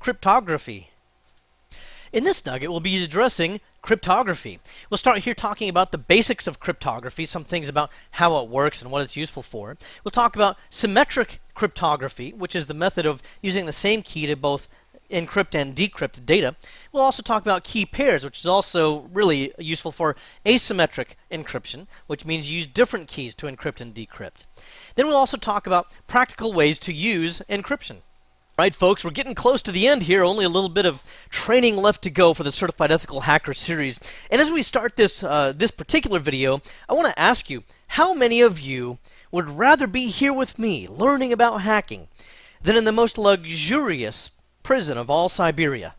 cryptography. In this nugget, we'll be addressing cryptography. We'll start here talking about the basics of cryptography, some things about how it works and what it's useful for. We'll talk about symmetric cryptography, which is the method of using the same key to both encrypt and decrypt data. We'll also talk about key pairs, which is also really useful for asymmetric encryption, which means you use different keys to encrypt and decrypt. Then we'll also talk about practical ways to use encryption. Right, folks, we're getting close to the end here. Only a little bit of training left to go for the Certified Ethical Hacker series. And as we start this this particular video, I want to ask you, how many of you would rather be here with me learning about hacking than in the most luxurious prison of all Siberia?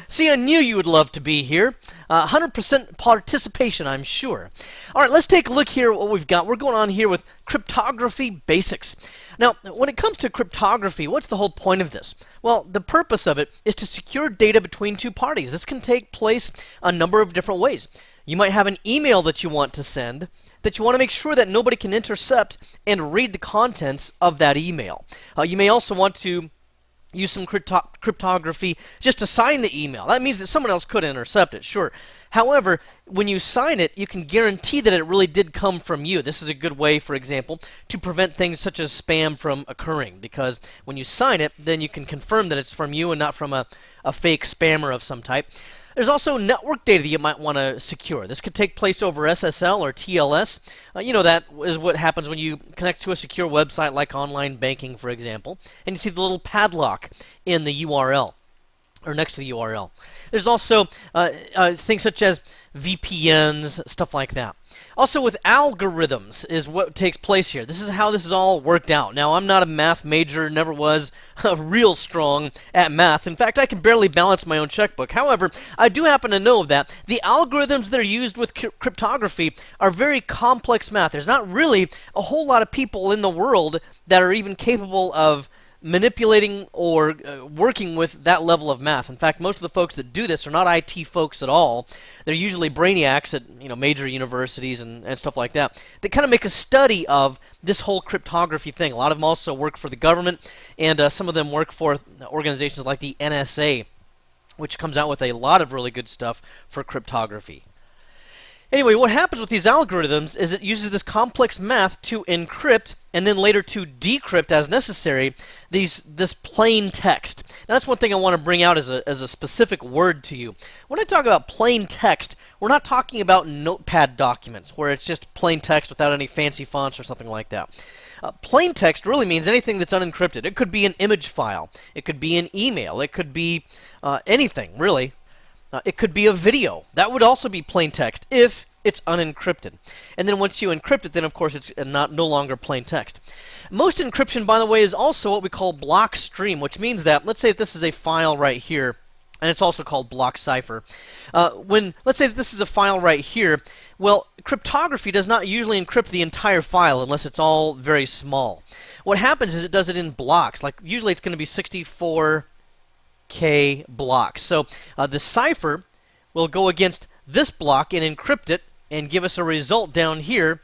See, I knew you would love to be here. 100% participation, I'm sure. All right, let's take a look here at what we've got. We're going on here with cryptography basics. Now, when it comes to cryptography, what's the whole point of this? Well, the purpose of it is to secure data between two parties. This can take place a number of different ways. You might have an email that you want to send that you want to make sure that nobody can intercept and read the contents of that email. You may also want to use some cryptography just to sign the email. That means that someone else could intercept it, sure. However, when you sign it, you can guarantee that it really did come from you. This is a good way, for example, to prevent things such as spam from occurring, because when you sign it, then you can confirm that it's from you and not from a fake spammer of some type. There's also network data that you might want to secure. This could take place over SSL or TLS. You know, that is what happens when you connect to a secure website like online banking, for example. And you see the little padlock in the URL, or next to the URL. There's also things such as VPNs, stuff like that. Also with algorithms is what takes place here. This is how this is all worked out. Now, I'm not a math major, never was real strong at math. In fact, I can barely balance my own checkbook. However, I do happen to know that the algorithms that are used with cryptography are very complex math. There's not really a whole lot of people in the world that are even capable of manipulating or working with that level of math. In fact, most of the folks that do this are not IT folks at all. They're usually brainiacs at major universities and stuff like that. They kind of make a study of this whole cryptography thing. A lot of them also work for the government, and some of them work for organizations like the NSA, which comes out with a lot of really good stuff for cryptography. Anyway, what happens with these algorithms is it uses this complex math to encrypt and then later to decrypt as necessary this plain text. Now, that's one thing I want to bring out as a specific word to you. When I talk about plain text, we're not talking about notepad documents where it's just plain text without any fancy fonts or something like that. Plain text really means anything that's unencrypted. It could be an image file. It could be an email. It could be anything, really. It could be a video. That would also be plain text if it's unencrypted. And then once you encrypt it, then of course it's no longer plain text. Most encryption, by the way, is also what we call block stream, which means that, let's say if this is a file right here, and it's also called block cipher. Let's say that this is a file right here, well, cryptography does not usually encrypt the entire file unless it's all very small. What happens is it does it in blocks. Like usually it's going to be 64K blocks. So the cipher will go against this block and encrypt it and give us a result down here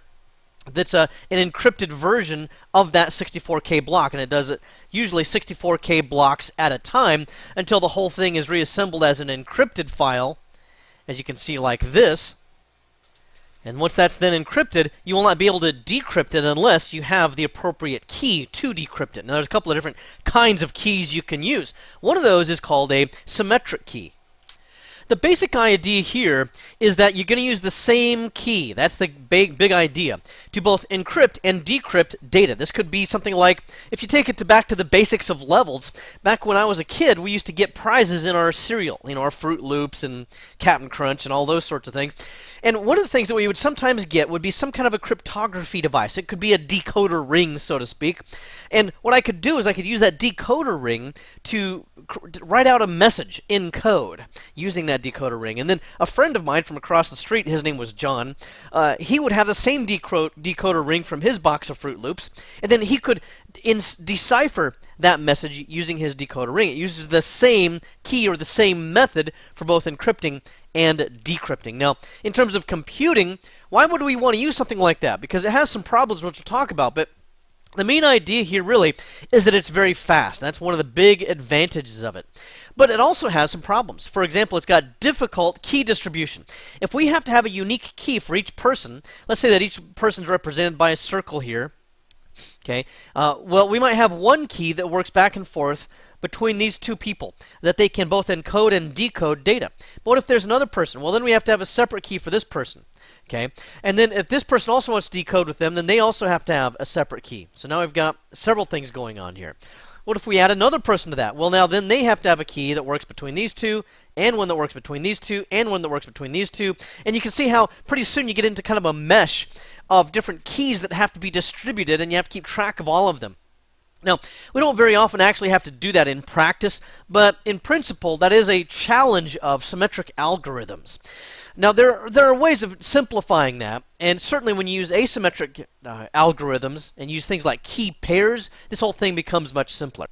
that's an encrypted version of that 64K block. And it does it usually 64K blocks at a time until the whole thing is reassembled as an encrypted file, as you can see, like this. And once that's then encrypted, you will not be able to decrypt it unless you have the appropriate key to decrypt it. Now, there's a couple of different kinds of keys you can use. One of those is called a symmetric key. The basic idea here is that you're going to use the same key. That's the big idea, to both encrypt and decrypt data. This could be something like, if you take it back to the basics of levels, back when I was a kid, we used to get prizes in our cereal, our Fruit Loops and Cap'n Crunch and all those sorts of things. And one of the things that we would sometimes get would be some kind of a cryptography device. It could be a decoder ring, so to speak. And what I could do is I could use that decoder ring to write out a message in code using that decoder ring. And then a friend of mine from across the street, his name was John, he would have the same decoder ring from his box of Fruit Loops, and then he could decipher that message using his decoder ring. It uses the same key or the same method for both encrypting and decrypting. Now, in terms of computing, why would we want to use something like that? Because it has some problems which we'll talk about, but The main idea here really is that it's very fast. That's one of the big advantages of it. But it also has some problems. For example, it's got difficult key distribution. If we have to have a unique key for each person, let's say that each person is represented by a circle here. Okay. Well, we might have one key that works back and forth between these two people, that they can both encode and decode data. But what if there's another person? Well, then we have to have a separate key for this person. Okay. And then if this person also wants to decode with them, then they also have to have a separate key. So now we've got several things going on here. What if we add another person to that? Well, now then they have to have a key that works between these two, and one that works between these two, and one that works between these two. And you can see how pretty soon you get into kind of a mesh of different keys that have to be distributed, and you have to keep track of all of them. Now, we don't very often actually have to do that in practice, but in principle, that is a challenge of symmetric algorithms. Now, there are ways of simplifying that, and certainly when you use asymmetric algorithms and use things like key pairs, this whole thing becomes much simpler.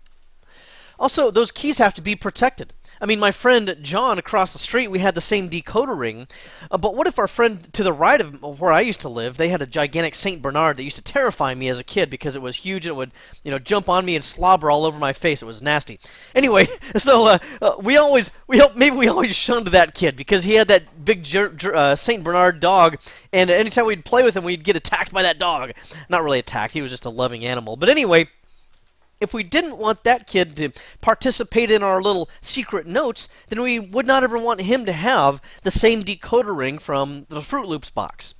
Also, those keys have to be protected. I mean, my friend John across the street, we had the same decoder ring, but what if our friend to the right of where I used to live, they had a gigantic Saint Bernard that used to terrify me as a kid because it was huge and it would, jump on me and slobber all over my face. It was nasty. Anyway, so maybe we always shunned that kid because he had that big Saint Bernard dog, and anytime we'd play with him, we'd get attacked by that dog. Not really attacked, he was just a loving animal. But anyway, if we didn't want that kid to participate in our little secret notes, then we would not ever want him to have the same decoder ring from the Fruit Loops box.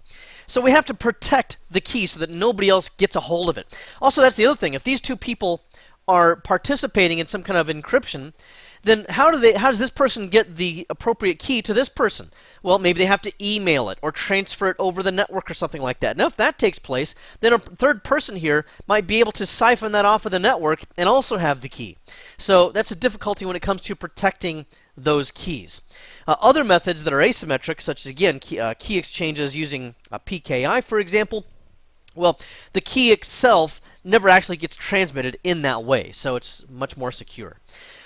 So we have to protect the key so that nobody else gets a hold of it. Also, that's the other thing. If these two people are participating in some kind of encryption, then how does this person get the appropriate key to this person? Well, maybe they have to email it or transfer it over the network or something like that. Now, if that takes place, then a third person here might be able to siphon that off of the network and also have the key. So that's a difficulty when it comes to protecting those keys. Other methods that are asymmetric, such as, again, key exchanges using PKI, for example, well, the key itself never actually gets transmitted in that way, so it's much more secure.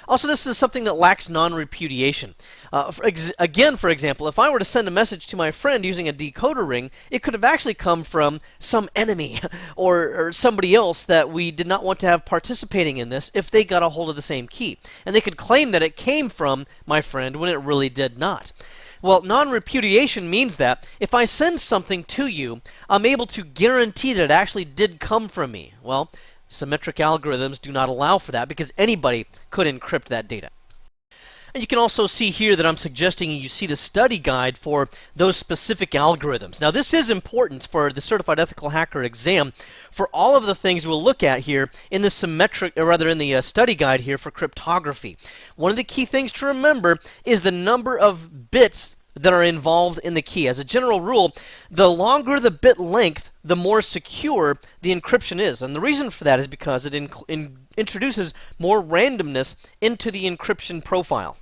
Also, this is something that lacks non-repudiation. For example, if I were to send a message to my friend using a decoder ring, it could have actually come from some enemy or somebody else that we did not want to have participating in this if they got a hold of the same key. And they could claim that it came from my friend when it really did not. Well, non-repudiation means that if I send something to you, I'm able to guarantee that it actually did come from me. Well, symmetric algorithms do not allow for that because anybody could encrypt that data. And you can also see here that I'm suggesting you see the study guide for those specific algorithms. Now, this is important for the Certified Ethical Hacker exam for all of the things we'll look at here in the study guide here for cryptography. One of the key things to remember is the number of bits that are involved in the key. As a general rule, the longer the bit length, the more secure the encryption is. And the reason for that is because it introduces more randomness into the encryption profile.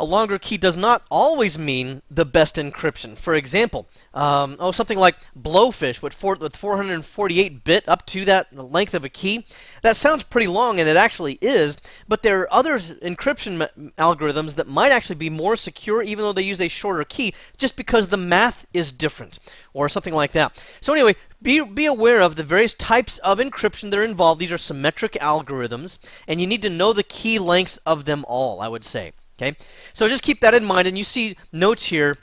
A longer key does not always mean the best encryption. For example, something like Blowfish with 448 bit up to that length of a key. That sounds pretty long, and it actually is, but there are other encryption algorithms that might actually be more secure even though they use a shorter key just because the math is different or something like that. So anyway, be aware of the various types of encryption that are involved. These are symmetric algorithms, and you need to know the key lengths of them all, I would say. Okay, so just keep that in mind, and you see notes here.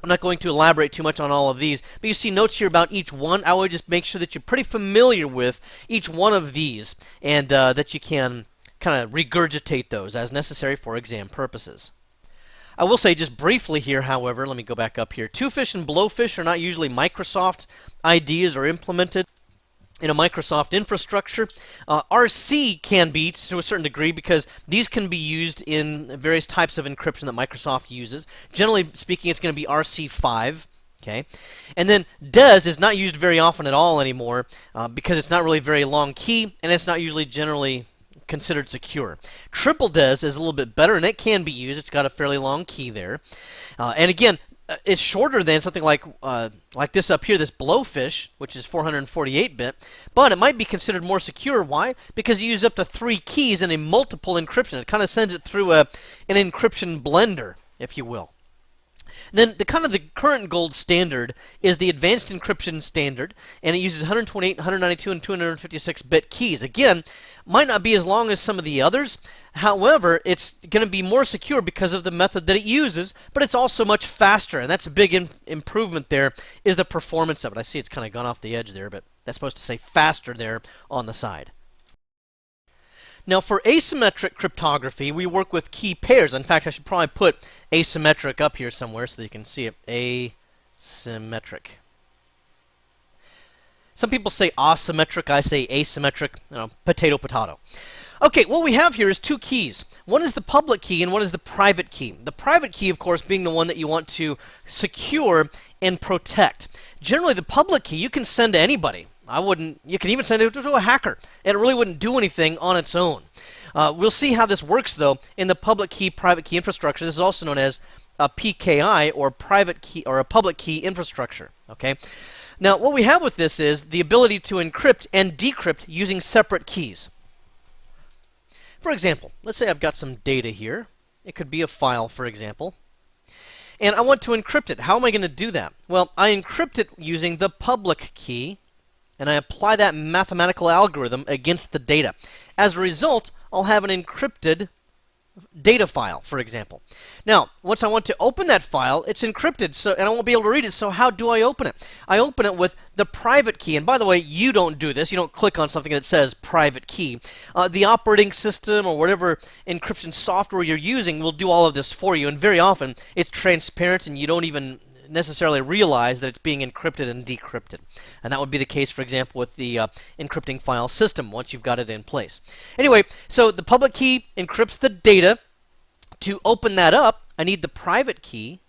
I'm not going to elaborate too much on all of these, but you see notes here about each one. I would just make sure that you're pretty familiar with each one of these, and that you can kind of regurgitate those as necessary for exam purposes. I will say just briefly here, however, let me go back up here. Twofish and Blowfish are not usually Microsoft ideas or implemented in a Microsoft infrastructure. RC can be to a certain degree because these can be used in various types of encryption that Microsoft uses. Generally speaking, it's going to be RC5. Okay, and then DES is not used very often at all anymore because it's not really a very long key and it's not usually generally considered secure. Triple DES is a little bit better and it can be used. It's got a fairly long key there. And again, it's shorter than something like this up here, this Blowfish, which is 448-bit, but it might be considered more secure. Why? Because you use up to 3 keys in a multiple encryption. It kind of sends it through an encryption blender, if you will. Then the current gold standard is the advanced encryption standard, and it uses 128, 192, and 256-bit keys. Again, might not be as long as some of the others. However, it's going to be more secure because of the method that it uses, but it's also much faster, and that's a big improvement there, is the performance of it. I see it's kind of gone off the edge there, but that's supposed to say faster there on the side. Now, for asymmetric cryptography, we work with key pairs. In fact, I should probably put asymmetric up here somewhere so that you can see it. Asymmetric. Some people say asymmetric. I say asymmetric. You know, potato, potato. Okay, what we have here is two keys. One is the public key and one is the private key. The private key, of course, being the one that you want to secure and protect. Generally, the public key you can send to anybody. You can even send it to a hacker, and it really wouldn't do anything on its own. We'll see how this works, though, in the public key, private key infrastructure. This is also known as a PKI, or private key, or a public key infrastructure. Okay. Now, what we have with this is the ability to encrypt and decrypt using separate keys. For example, let's say I've got some data here. It could be a file, for example. And I want to encrypt it. How am I going to do that? Well, I encrypt it using the public key, and I apply that mathematical algorithm against the data. As a result, I'll have an encrypted data file, for example. Now, once I want to open that file, it's encrypted, and I won't be able to read it, so how do I open it? I open it with the private key, and by the way, you don't do this. You don't click on something that says private key. The operating system or whatever encryption software you're using will do all of this for you, and very often it's transparent and you don't even necessarily realize that it's being encrypted and decrypted. And that would be the case, for example, with the encrypting file system once you've got it in place. Anyway, so the public key encrypts the data. To open that up, I need the private key.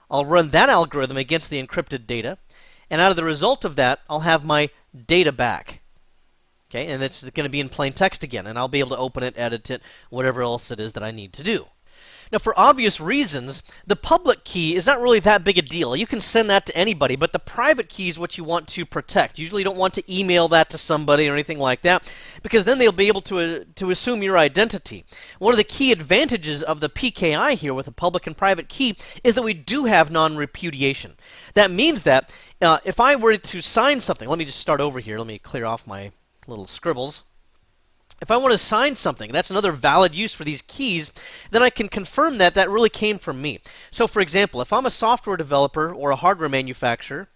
I'll run that algorithm against the encrypted data, and out of the result of that, I'll have my data back. Okay, and it's going to be in plain text again, and I'll be able to open it, edit it, whatever else it is that I need to do. Now, for obvious reasons, the public key is not really that big a deal. You can send that to anybody, but the private key is what you want to protect. Usually you don't want to email that to somebody or anything like that, because then they'll be able to assume your identity. One of the key advantages of the PKI here with the public and private key is that we do have non-repudiation. That means that if I were to sign something, let me just start over here. Let me clear off my little scribbles. If I want to sign something, that's another valid use for these keys, then I can confirm that that really came from me. So, for example, if I'm a software developer or a hardware manufacturer,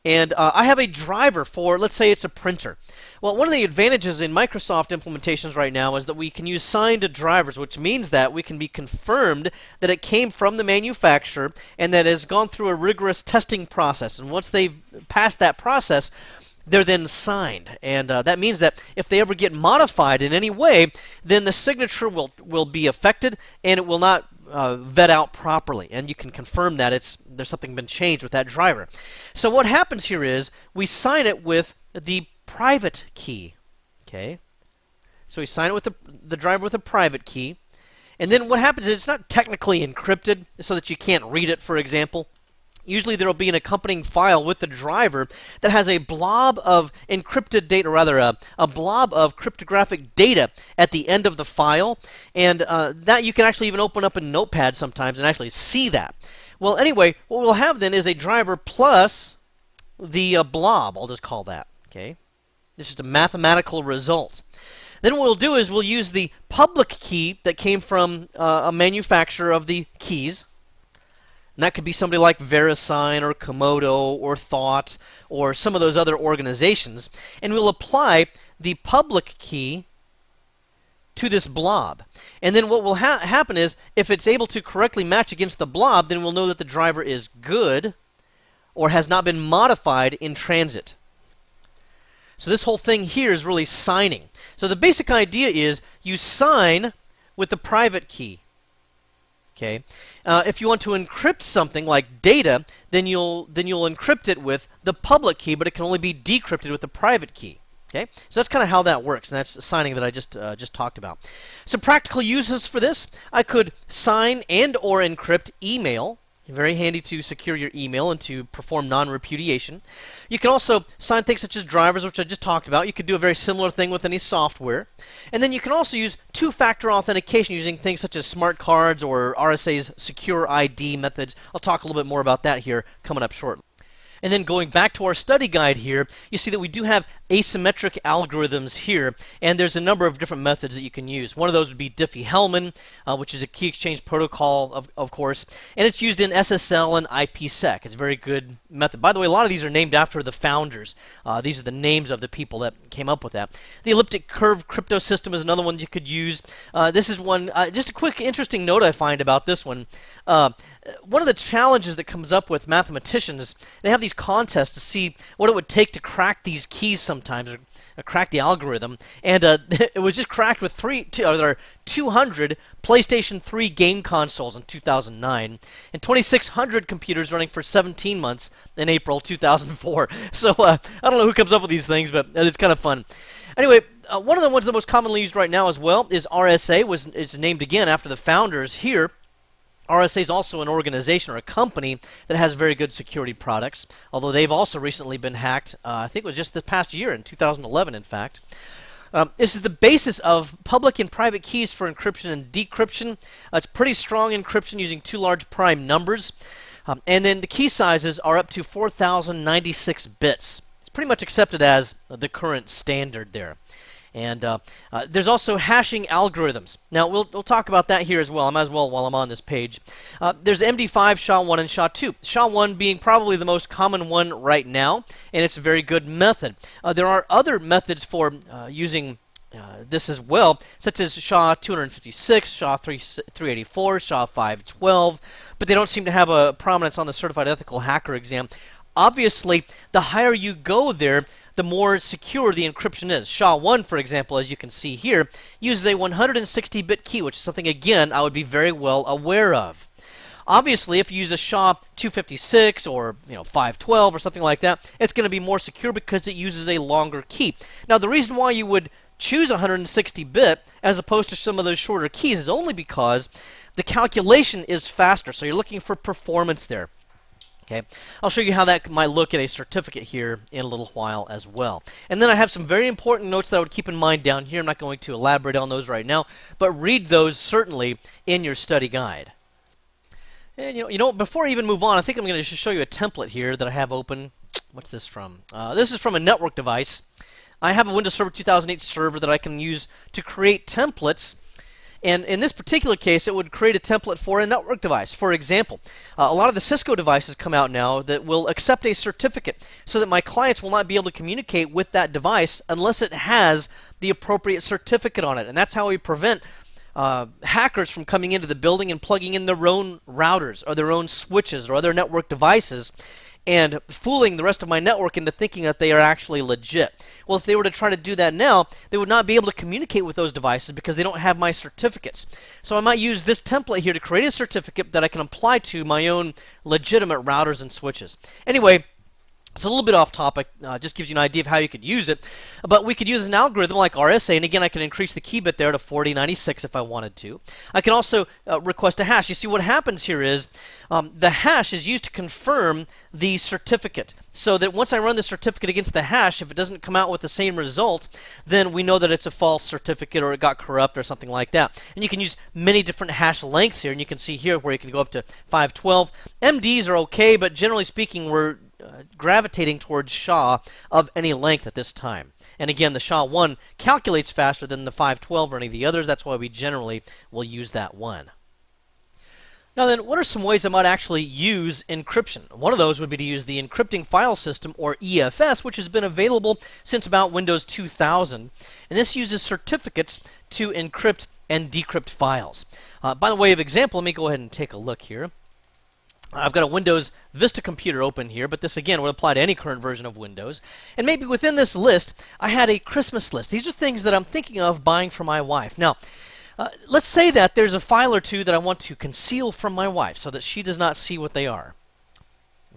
and I have a driver for, let's say it's a printer. Well, one of the advantages in Microsoft implementations right now is that we can use signed drivers, which means that we can be confirmed that it came from the manufacturer and that it has gone through a rigorous testing process. And once they've passed that process, they're then signed, and that means that if they ever get modified in any way, then the signature will be affected, and it will not vet out properly, and you can confirm that there's something been changed with that driver. So what happens here is we sign it with the private key. Okay, so we sign it with the driver with a private key, and then what happens is it's not technically encrypted so that you can't read it, for example. Usually there will be an accompanying file with the driver that has a blob of encrypted data, or rather a blob of cryptographic data at the end of the file, and that you can actually even open up in Notepad sometimes and actually see that. Well, anyway, what we'll have then is a driver plus the blob, I'll just call that. Okay, this is a mathematical result. Then what we'll do is we'll use the public key that came from a manufacturer of the keys. And that could be somebody like VeriSign or Komodo or Thought or some of those other organizations. And we'll apply the public key to this blob. And then what will happen is, if it's able to correctly match against the blob, then we'll know that the driver is good or has not been modified in transit. So this whole thing here is really signing. So the basic idea is you sign with the private key. Okay. If you want to encrypt something like data, then you'll encrypt it with the public key, but it can only be decrypted with the private key. Okay, so that's kind of how that works, and that's the signing that I just talked about. Some practical uses for this: I could sign and/or encrypt email. Very handy to secure your email and to perform non-repudiation. You can also sign things such as drivers, which I just talked about. You could do a very similar thing with any software. And then you can also use two-factor authentication using things such as smart cards or RSA's secure ID methods. I'll talk a little bit more about that here coming up shortly. And then going back to our study guide here, you see that we do have asymmetric algorithms here, and there's a number of different methods that you can use. One of those would be Diffie-Hellman, which is a key exchange protocol, of course, and it's used in SSL and IPsec. It's a very good method. By the way, a lot of these are named after the founders. These are the names of the people that came up with that. The elliptic curve crypto system is another one you could use. This is one, just a quick interesting note I find about this one. One of the challenges that comes up with mathematicians, they have these contests to see what it would take to crack these keys sometimes, or crack the algorithm, and it was just cracked with 200 PlayStation 3 game consoles in 2009, and 2,600 computers running for 17 months in April 2004. So I don't know who comes up with these things, but it's kind of fun. Anyway, one of the ones the most commonly used right now as well is RSA. It's named again after the founders here. RSA is also an organization or a company that has very good security products, although they've also recently been hacked. I think it was just this past year, in 2011, in fact. This is the basis of public and private keys for encryption and decryption. It's pretty strong encryption using two large prime numbers. And then the key sizes are up to 4,096 bits. It's pretty much accepted as the current standard there. And there's also hashing algorithms. Now, we'll talk about that here as well. I might as well while I'm on this page. There's MD5, SHA-1, and SHA-2. SHA-1 being probably the most common one right now, and it's a very good method. There are other methods for using this as well, such as SHA-256, SHA-384, SHA-512, but they don't seem to have a prominence on the Certified Ethical Hacker exam. Obviously, the higher you go there, the more secure the encryption is. SHA-1, for example, as you can see here, uses a 160-bit key, which is something, again, I would be very well aware of. Obviously, if you use a SHA-256 or 512 or something like that, it's going to be more secure because it uses a longer key. Now, the reason why you would choose 160-bit as opposed to some of those shorter keys is only because the calculation is faster, so you're looking for performance there. Okay, I'll show you how that might look at a certificate here in a little while as well. And then I have some very important notes that I would keep in mind down here. I'm not going to elaborate on those right now, but read those certainly in your study guide. And before I even move on, I think I'm going to just show you a template here that I have open. What's this from? This is from a network device. I have a Windows Server 2008 server that I can use to create templates. And in this particular case, it would create a template for a network device. For example, a lot of the Cisco devices come out now that will accept a certificate so that my clients will not be able to communicate with that device unless it has the appropriate certificate on it. And that's how we prevent hackers from coming into the building and plugging in their own routers or their own switches or other network devices and fooling the rest of my network into thinking that they are actually legit. Well, if they were to try to do that now, they would not be able to communicate with those devices because they don't have my certificates. So I might use this template here to create a certificate that I can apply to my own legitimate routers and switches. Anyway, it's a little bit off topic, just gives you an idea of how you could use it. But we could use an algorithm like RSA, and again, I can increase the key bit there to 4096 if I wanted to. I can also request a hash. You see, what happens here is the hash is used to confirm the certificate. So that once I run the certificate against the hash, if it doesn't come out with the same result, then we know that it's a false certificate or it got corrupt or something like that. And you can use many different hash lengths here, and you can see here where you can go up to 512. MDs are okay, but generally speaking, we're gravitating towards SHA of any length at this time. And again, the SHA-1 calculates faster than the 512 or any of the others. That's why we generally will use that one. Now then, what are some ways I might actually use encryption? One of those would be to use the encrypting file system, or EFS, which has been available since about Windows 2000. And this uses certificates to encrypt and decrypt files. By the way of example, let me go ahead and take a look here. I've got a Windows Vista computer open here, but this again would apply to any current version of Windows. And maybe within this list, I had a Christmas list. These are things that I'm thinking of buying for my wife. Now, let's say that there's a file or two that I want to conceal from my wife so that she does not see what they are.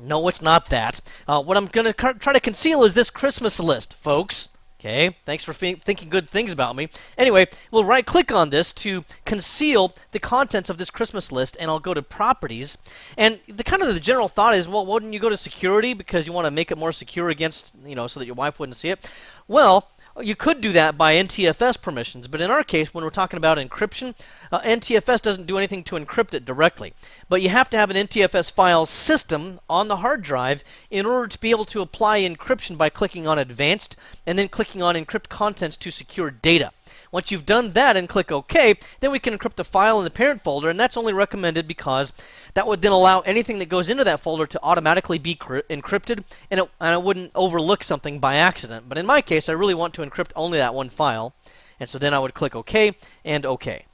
No, it's not that. What I'm going to try to conceal is this Christmas list, folks. Okay, thanks for thinking good things about me. Anyway, we'll right-click on this to conceal the contents of this Christmas list, and I'll go to Properties. And the general thought is, well, wouldn't you go to Security because you want to make it more secure against, so that your wife wouldn't see it? Well, you could do that by NTFS permissions, but in our case, when we're talking about encryption, NTFS doesn't do anything to encrypt it directly. But you have to have an NTFS file system on the hard drive in order to be able to apply encryption by clicking on Advanced and then clicking on Encrypt Contents to secure data. Once you've done that and click OK, then we can encrypt the file in the parent folder, and that's only recommended because that would then allow anything that goes into that folder to automatically be encrypted, and it wouldn't overlook something by accident. But in my case, I really want to encrypt only that one file, and so then I would click OK and OK.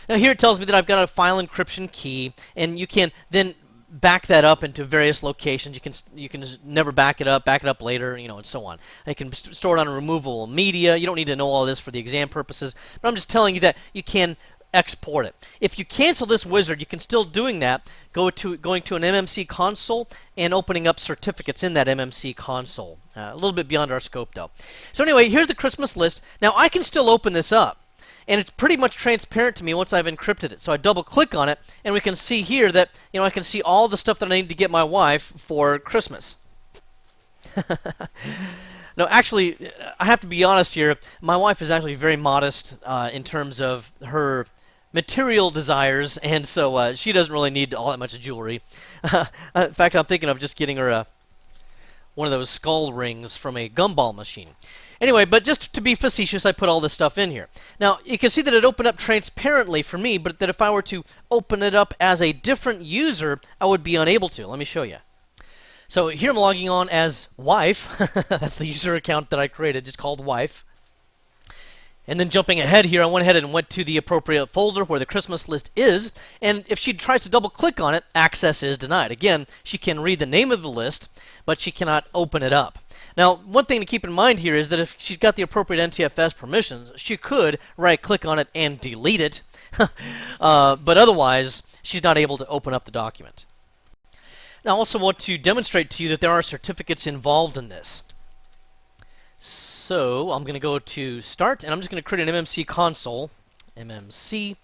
Now here it tells me that I've got a file encryption key, and you can then back that up into various locations. You can never back it up later, and so on. You can store it on a removable media. You don't need to know all this for the exam purposes, but I'm just telling you that you can export it. If you cancel this wizard, you can still doing that, going to an MMC console and opening up certificates in that MMC console. A little bit beyond our scope, though. So anyway, here's the Christmas list. Now I can still open this up, and it's pretty much transparent to me once I've encrypted it. So I double click on it, and we can see here that I can see all the stuff that I need to get my wife for Christmas. No, actually, I have to be honest here. My wife is actually very modest in terms of her material desires, and so she doesn't really need all that much jewelry. In fact, I'm thinking of just getting her one of those skull rings from a gumball machine. Anyway, but just to be facetious, I put all this stuff in here. Now, you can see that it opened up transparently for me, but that if I were to open it up as a different user, I would be unable to. Let me show you. So here I'm logging on as wife. That's the user account that I created, just called wife. And then jumping ahead here, I went ahead and went to the appropriate folder where the Christmas list is, and if she tries to double-click on it, access is denied. Again, she can read the name of the list, but she cannot open it up. Now, one thing to keep in mind here is that if she's got the appropriate NTFS permissions, she could right-click on it and delete it, but otherwise, she's not able to open up the document. Now, I also want to demonstrate to you that there are certificates involved in this. So I'm going to go to Start, and I'm just going to create an MMC console, MMC.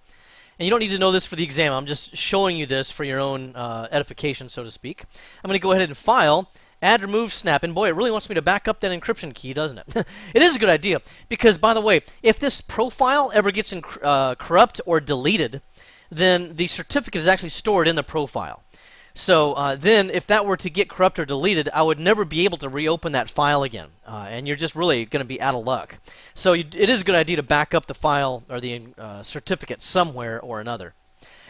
And you don't need to know this for the exam. I'm just showing you this for your own edification, so to speak. I'm going to go ahead and File, Add, Remove, Snap. And boy, it really wants me to back up that encryption key, doesn't it? It is a good idea, because, by the way, if this profile ever gets corrupt or deleted, then the certificate is actually stored in the profile. So then, if that were to get corrupted or deleted, I would never be able to reopen that file again. And you're just really going to be out of luck. So it is a good idea to back up the file or the certificate somewhere or another.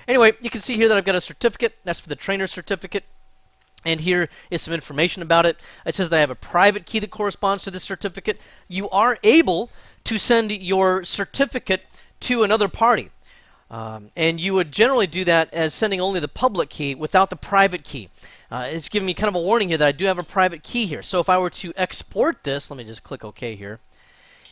Anyway, you can see here that I've got a certificate. That's for the trainer certificate. And here is some information about it. It says that I have a private key that corresponds to this certificate. You are able to send your certificate to another party. And you would generally do that as sending only the public key without the private key. It's giving me kind of a warning here that I do have a private key here. So if I were to export this, let me just click OK here.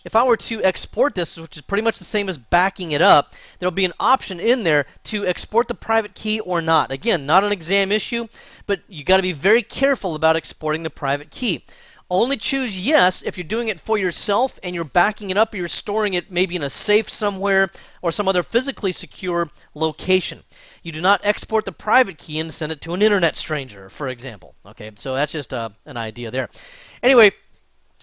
If I were to export this, which is pretty much the same as backing it up, there will be an option in there to export the private key or not. Again, not an exam issue, but you got to be very careful about exporting the private key. Only choose yes if you're doing it for yourself and you're backing it up or you're storing it maybe in a safe somewhere or some other physically secure location. You do not export the private key and send it to an internet stranger, for example. Okay, so that's just an idea there. Anyway,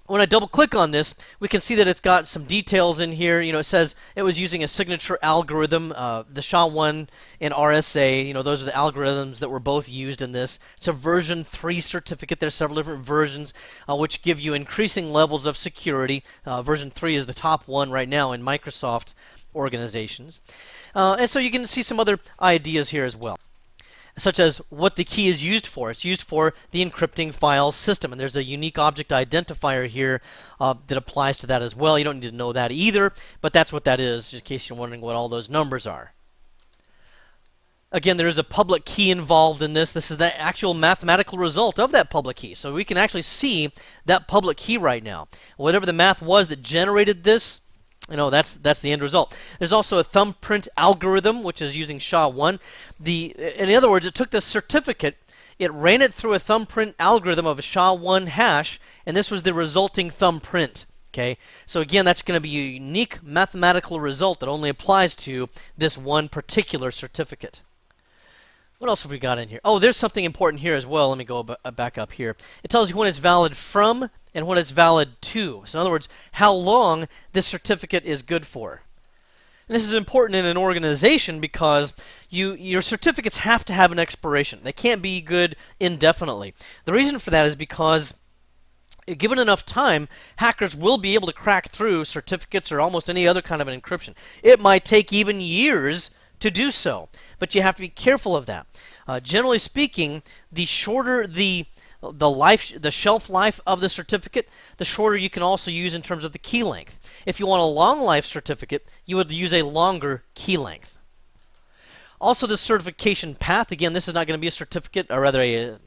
when I double click on this, we can see that it's got some details in here. It says it was using a signature algorithm, the SHA-1 and RSA. Those are the algorithms that were both used in this. It's a version 3 certificate. There's several different versions which give you increasing levels of security. Version 3 is the top one right now in Microsoft organizations. And so you can see some other ideas here as well, such as what the key is used for. It's used for the encrypting file system, and there's a unique object identifier here that applies to that as well. You don't need to know that either, but that's what that is, just in case you're wondering what all those numbers are. Again, there is a public key involved in this. This is the actual mathematical result of that public key. So we can actually see that public key right now. Whatever the math was that generated this, that's the end result. There's also a thumbprint algorithm, which is using SHA-1. In other words, it took the certificate, it ran it through a thumbprint algorithm of a SHA-1 hash, and this was the resulting thumbprint. Okay, so again, that's going to be a unique mathematical result that only applies to this one particular certificate. What else have we got in here? Oh, there's something important here as well. Let me go back up here. It tells you when it's valid from and when it's valid to. So in other words, how long this certificate is good for. And this is important in an organization because your certificates have to have an expiration. They can't be good indefinitely. The reason for that is because given enough time, hackers will be able to crack through certificates or almost any other kind of an encryption. It might take even years to do so, but you have to be careful of that. Generally speaking, the shorter the shelf life of the certificate, the shorter you can also use in terms of the key length. If you want a long life certificate, you would use a longer key length. Also, the certification path, again, this is not going to be a certificate, or rather a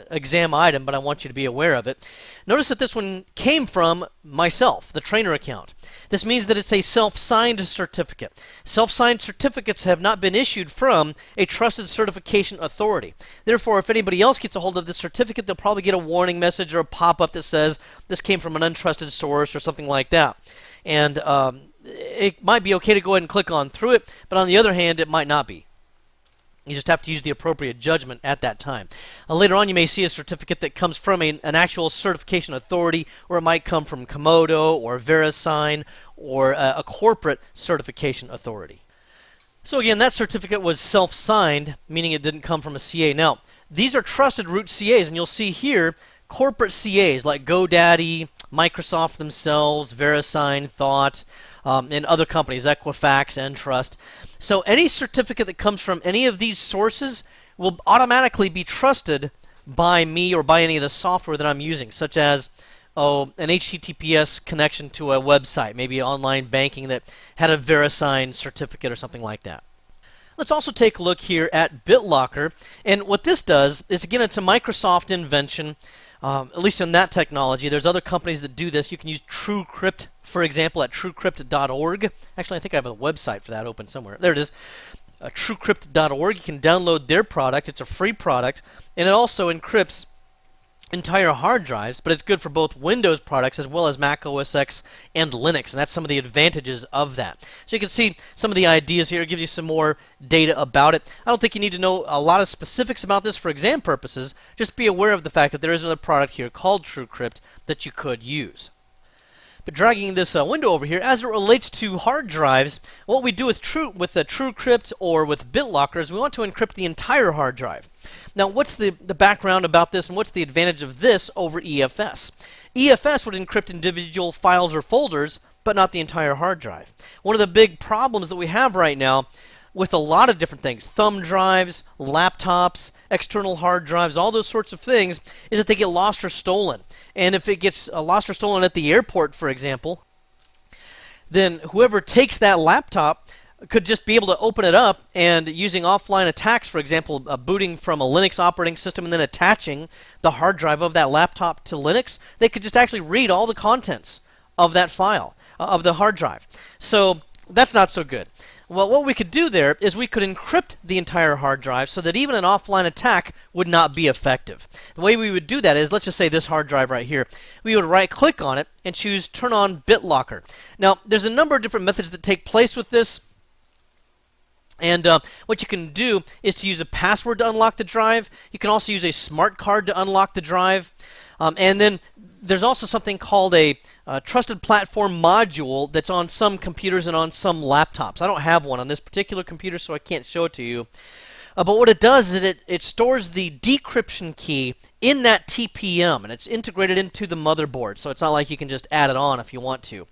exam item, but I want you to be aware of it. Notice that this one came from myself, the trainer account. This means that it's a self-signed certificate. Self-signed certificates have not been issued from a trusted certification authority. Therefore, if anybody else gets a hold of this certificate, they'll probably get a warning message or a pop-up that says this came from an untrusted source or something like that. And it might be okay to go ahead and click on through it, but on the other hand, it might not be. You just have to use the appropriate judgment at that time. Later on, you may see a certificate that comes from an actual certification authority, or it might come from Komodo or VeriSign or a corporate certification authority. So again, that certificate was self-signed, meaning it didn't come from a CA. Now, these are trusted root CAs, and you'll see here corporate CAs like GoDaddy, Microsoft themselves, VeriSign, Thought, and other companies, Equifax, Entrust. So any certificate that comes from any of these sources will automatically be trusted by me or by any of the software that I'm using, such as an HTTPS connection to a website, maybe online banking that had a VeriSign certificate or something like that. Let's also take a look here at BitLocker. And what this does is, again, it's a Microsoft invention. At least in that technology. There's other companies that do this. You can use TrueCrypt, for example, at truecrypt.org. Actually, I think I have a website for that open somewhere. There it is, truecrypt.org. You can download their product. It's a free product, and it also encrypts entire hard drives, but it's good for both Windows products as well as Mac OS X and Linux, and that's some of the advantages of that. So you can see some of the ideas here. It gives you some more data about it. I don't think you need to know a lot of specifics about this for exam purposes. Just be aware of the fact that there is another product here called TrueCrypt that you could use. But dragging this window over here, as it relates to hard drives, what we do with TrueCrypt or with BitLocker is we want to encrypt the entire hard drive. Now, what's the background about this, and what's the advantage of this over EFS? EFS would encrypt individual files or folders, but not the entire hard drive. One of the big problems that we have right now with a lot of different things, thumb drives, laptops, external hard drives, all those sorts of things, is that they get lost or stolen. And if it gets lost or stolen at the airport, for example, then whoever takes that laptop could just be able to open it up, and using offline attacks, for example, booting from a Linux operating system and then attaching the hard drive of that laptop to Linux, they could just actually read all the contents of that file, of the hard drive. So that's not so good. Well, what we could do there is we could encrypt the entire hard drive so that even an offline attack would not be effective. The way we would do that is, let's just say this hard drive right here, we would right-click on it and choose Turn on BitLocker. Now, there's a number of different methods that take place with this. And what you can do is to use a password to unlock the drive. You can also use a smart card to unlock the drive. And then there's also something called a trusted platform module that's on some computers and on some laptops. I don't have one on this particular computer, so I can't show it to you. But what it does is it stores the decryption key in that TPM, and it's integrated into the motherboard, so it's not like you can just add it on if you want to.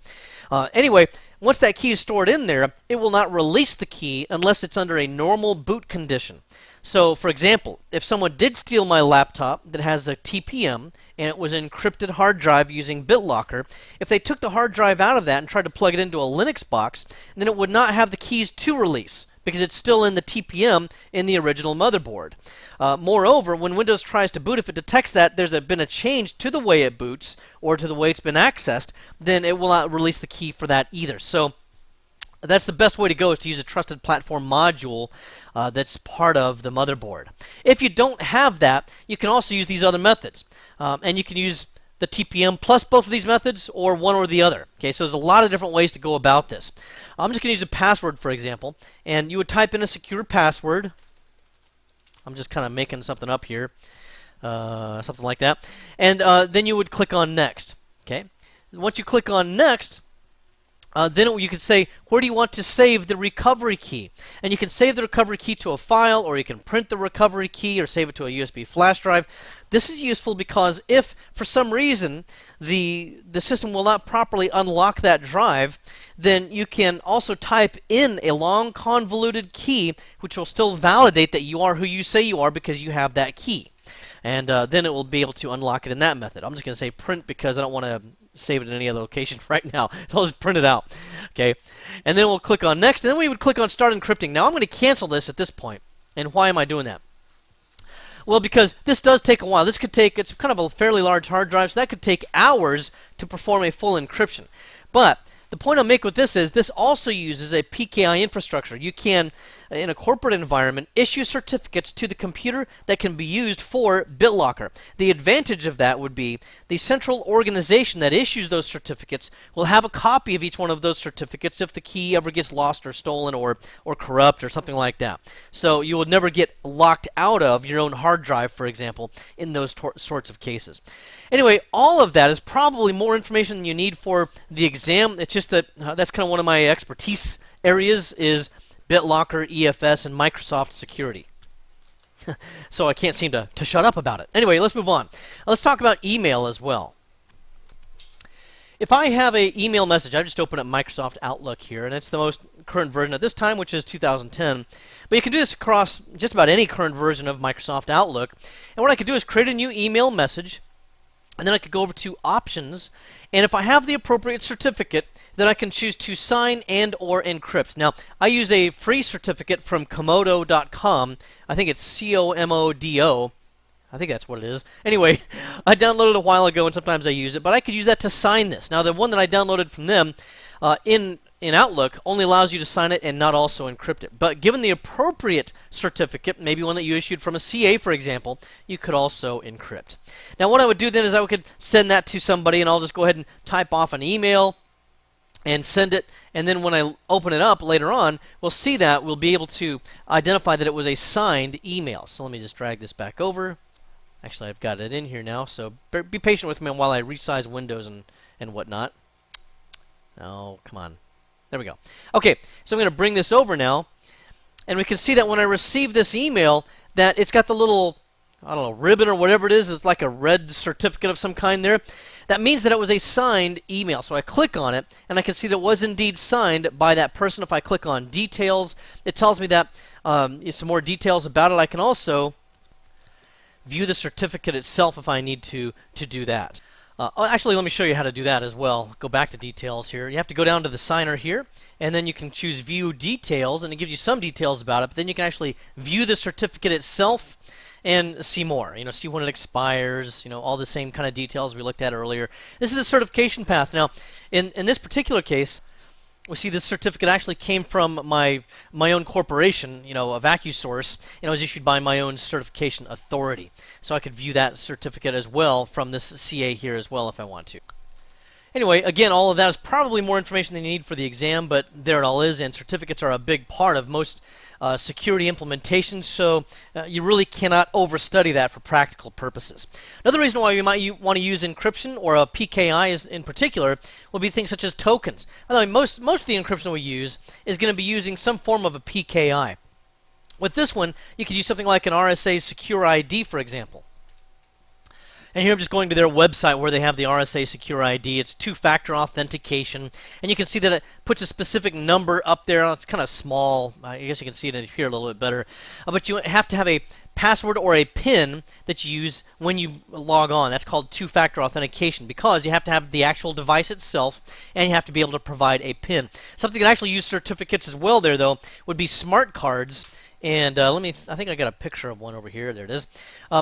Anyway, once that key is stored in there, it will not release the key unless it's under a normal boot condition. So, for example, if someone did steal my laptop that has a TPM and it was an encrypted hard drive using BitLocker, if they took the hard drive out of that and tried to plug it into a Linux box, then it would not have the keys to release, because it's still in the TPM in the original motherboard. Moreover, when Windows tries to boot, if it detects that there's been a change to the way it boots or to the way it's been accessed, then it will not release the key for that either. So that's the best way to go, is to use a trusted platform module that's part of the motherboard. If you don't have that, you can also use these other methods. And you can use the TPM plus both of these methods, or one or the other. Okay, so there's a lot of different ways to go about this. I'm just going to use a password, for example, and you would type in a secure password. I'm just kind of making something up here, something like that, and then you would click on Next. Okay, once you click on Next, then you can say, where do you want to save the recovery key? And you can save the recovery key to a file, or you can print the recovery key, or save it to a USB flash drive. This is useful because if, for some reason, the system will not properly unlock that drive, then you can also type in a long, convoluted key, which will still validate that you are who you say you are because you have that key. And then it will be able to unlock it in that method. I'm just going to say print because I don't want to save it in any other location right now. I'll just print it out. Okay, and then we'll click on Next, and then we would click on Start Encrypting. Now I'm going to cancel this at this point. And why am I doing that? Well, because this does take a while. This could take, it's kind of a fairly large hard drive, so that could take hours to perform a full encryption. But the point I'll make with this is this also uses a PKI infrastructure. You can, in a corporate environment, issue certificates to the computer that can be used for BitLocker. The advantage of that would be the central organization that issues those certificates will have a copy of each one of those certificates if the key ever gets lost or stolen or corrupt or something like that. So you would never get locked out of your own hard drive, for example, in those sorts of cases. Anyway, all of that is probably more information than you need for the exam. It's just that that's kind of one of my expertise areas is BitLocker, EFS, and Microsoft security. So I can't seem to shut up about it. Anyway, let's move on. Let's talk about email as well. If I have an email message, I just open up Microsoft Outlook here, and it's the most current version at this time, which is 2010. But you can do this across just about any current version of Microsoft Outlook. And what I could do is create a new email message, and then I could go over to Options, and if I have the appropriate certificate, then I can choose to sign and or encrypt. Now, I use a free certificate from Komodo.com. I think it's C-O-M-O-D-O. I think that's what it is. Anyway, I downloaded it a while ago, and sometimes I use it, but I could use that to sign this. Now, the one that I downloaded from them in Outlook only allows you to sign it and not also encrypt it. But given the appropriate certificate, maybe one that you issued from a CA, for example, you could also encrypt. Now, what I would do then is I could send that to somebody, and I'll just go ahead and type off an email and send it, and then when I open it up later on, we'll see that we'll be able to identify that it was a signed email. So let me just drag this back over. Actually, I've got it in here now, so be patient with me while I resize Windows and whatnot. Oh, come on. There we go. Okay, so I'm going to bring this over now, and we can see that when I receive this email, that it's got the little, I don't know, ribbon or whatever it is. It's like a red certificate of some kind there. That means that it was a signed email. So I click on it, and I can see that it was indeed signed by that person. If I click on Details, it tells me that some more details about it. I can also view the certificate itself if I need to do that. Actually, let me show you how to do that as well. Go back to Details here. You have to go down to the signer here, and then you can choose View Details, and it gives you some details about it, but then you can actually view the certificate itself and see more. You know, see when it expires, you know, all the same kind of details we looked at earlier. This is the certification path. Now, in this particular case, we see this certificate actually came from my own corporation, you know, a VacuSource, and it was issued by my own certification authority. So I could view that certificate as well from this CA here as well if I want to. Anyway, again, all of that is probably more information than you need for the exam, but there it all is, and certificates are a big part of most security implementations, so you really cannot overstudy that for practical purposes. Another reason why you might want to use encryption, or a PKI is in particular, will be things such as tokens. By the way, most of the encryption we use is going to be using some form of a PKI. With this one, you could use something like an RSA Secure ID, for example. And here I'm just going to their website where they have the RSA Secure ID. It's two-factor authentication. And you can see that it puts a specific number up there. It's kind of small. I guess you can see it in here a little bit better. But you have to have a password or a PIN that you use when you log on. That's called two-factor authentication because you have to have the actual device itself and you have to be able to provide a PIN. Something that actually use certificates as well there, though, would be smart cards. And I think I got a picture of one over here. There it is.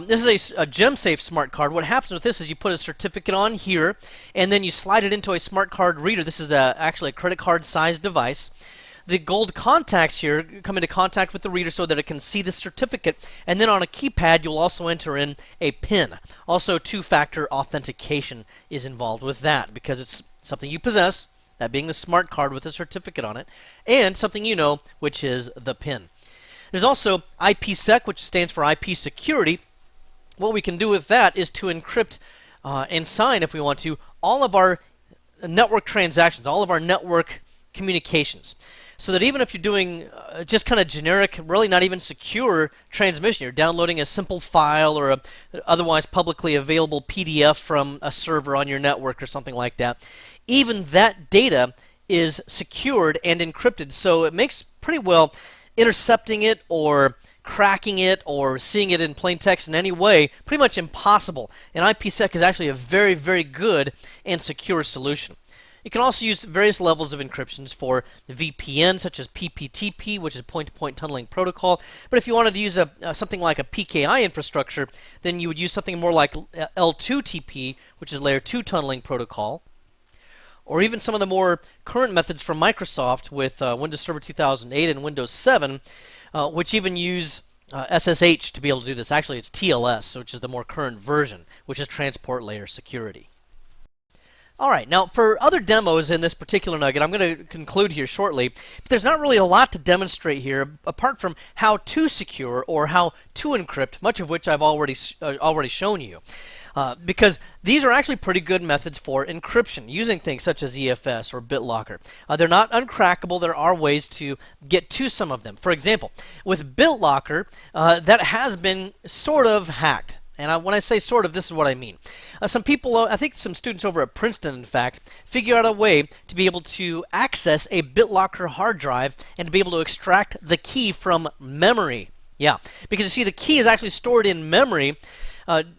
This is a GemSafe smart card. What happens with this is you put a certificate on here, and then you slide it into a smart card reader. This is actually a credit card sized device. the gold contacts here come into contact with the reader so that it can see the certificate, and then on a keypad you'll also enter in a PIN. Also, two-factor authentication is involved with that because it's something you possess, that being the smart card with a certificate on it, and something you know, which is the PIN. There's also IPsec, which stands for IP security. What we can do with that is to encrypt and sign, if we want to, all of our network transactions, all of our network communications. So that even if you're doing just kind of generic, really not even secure transmission, you're downloading a simple file or a otherwise publicly available PDF from a server on your network or something like that, even that data is secured and encrypted. So it makes pretty well intercepting it or cracking it or seeing it in plain text in any way pretty much impossible. And IPsec is actually a very, very good and secure solution. You can also use various levels of encryptions for VPN, such as PPTP, which is point-to-point tunneling protocol. But if you wanted to use something like a PKI infrastructure, then you would use something more like L2TP, which is layer 2 tunneling protocol. Or even some of the more current methods from Microsoft with Windows Server 2008 and Windows 7, which even use SSH to be able to do this. Actually, it's TLS, which is the more current version, which is transport layer security. Alright, now for other demos in this particular nugget, I'm going to conclude here shortly, but there's not really a lot to demonstrate here apart from how to secure or how to encrypt, much of which I've already shown you. Because these are actually pretty good methods for encryption, using things such as EFS or BitLocker. They're not uncrackable. There are ways to get to some of them. For example, with BitLocker, that has been sort of hacked. And when I say sort of, this is what I mean. Some people, I think some students over at Princeton, in fact, figure out a way to be able to access a BitLocker hard drive and to be able to extract the key from memory. Yeah, because you see, the key is actually stored in memory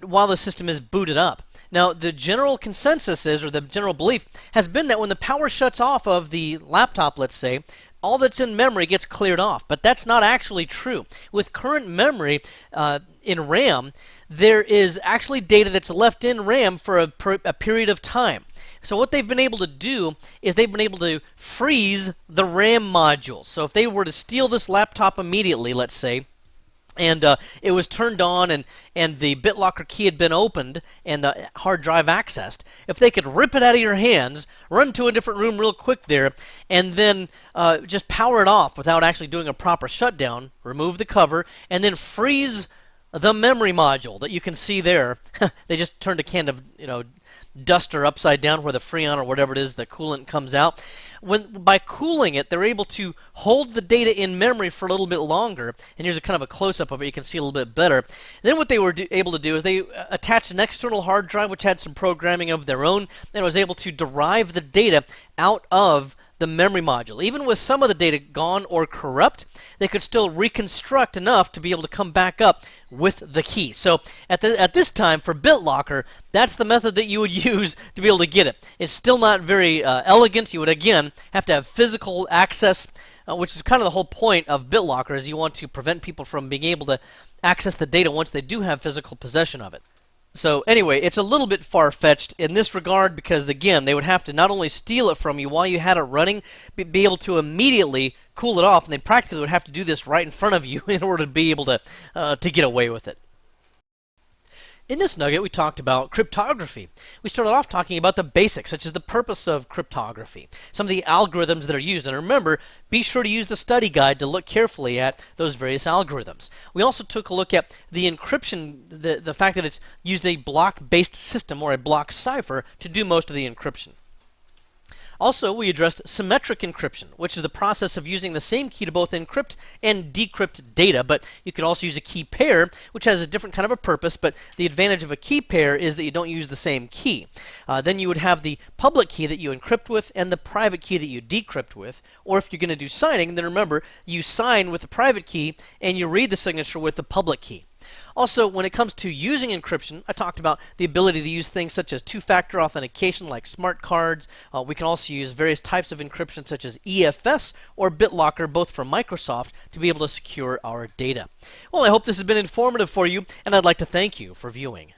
while the system is booted up. Now, the general consensus is, or the general belief, has been that when the power shuts off of the laptop, let's say, all that's in memory gets cleared off. But that's not actually true. With current memory in RAM, there is actually data that's left in RAM for a period of time. So what they've been able to do is they've been able to freeze the RAM module. So if they were to steal this laptop immediately, let's say, and it was turned on and the BitLocker key had been opened and the hard drive accessed, if they could rip it out of your hands, run to a different room real quick there, and then just power it off without actually doing a proper shutdown, remove the cover, and then freeze the memory module that you can see there. They just turned a can of, duster upside down where the Freon or whatever it is, the coolant comes out. By cooling it, they're able to hold the data in memory for a little bit longer. And here's a kind of a close-up of it. You can see a little bit better. And then what they were able to do is they attached an external hard drive which had some programming of their own and was able to derive the data out of the memory module. Even with some of the data gone or corrupt, they could still reconstruct enough to be able to come back up with the key. So at this time, for BitLocker, that's the method that you would use to be able to get it. It's still not very elegant. You would, again, have to have physical access, which is kind of the whole point of BitLocker, is you want to prevent people from being able to access the data once they do have physical possession of it. So anyway, it's a little bit far-fetched in this regard because, again, they would have to not only steal it from you while you had it running, but be able to immediately cool it off, and they practically would have to do this right in front of you in order to be able to get away with it. In this nugget, we talked about cryptography. We started off talking about the basics, such as the purpose of cryptography, some of the algorithms that are used. And remember, be sure to use the study guide to look carefully at those various algorithms. We also took a look at the encryption, the fact that it's used a block-based system or a block cipher to do most of the encryption. Also, we addressed symmetric encryption, which is the process of using the same key to both encrypt and decrypt data, but you could also use a key pair, which has a different kind of a purpose, but the advantage of a key pair is that you don't use the same key. Then you would have the public key that you encrypt with and the private key that you decrypt with, or if you're going to do signing, then remember, you sign with the private key and you read the signature with the public key. Also, when it comes to using encryption, I talked about the ability to use things such as two-factor authentication like smart cards. We can also use various types of encryption such as EFS or BitLocker, both from Microsoft, to be able to secure our data. Well, I hope this has been informative for you, and I'd like to thank you for viewing.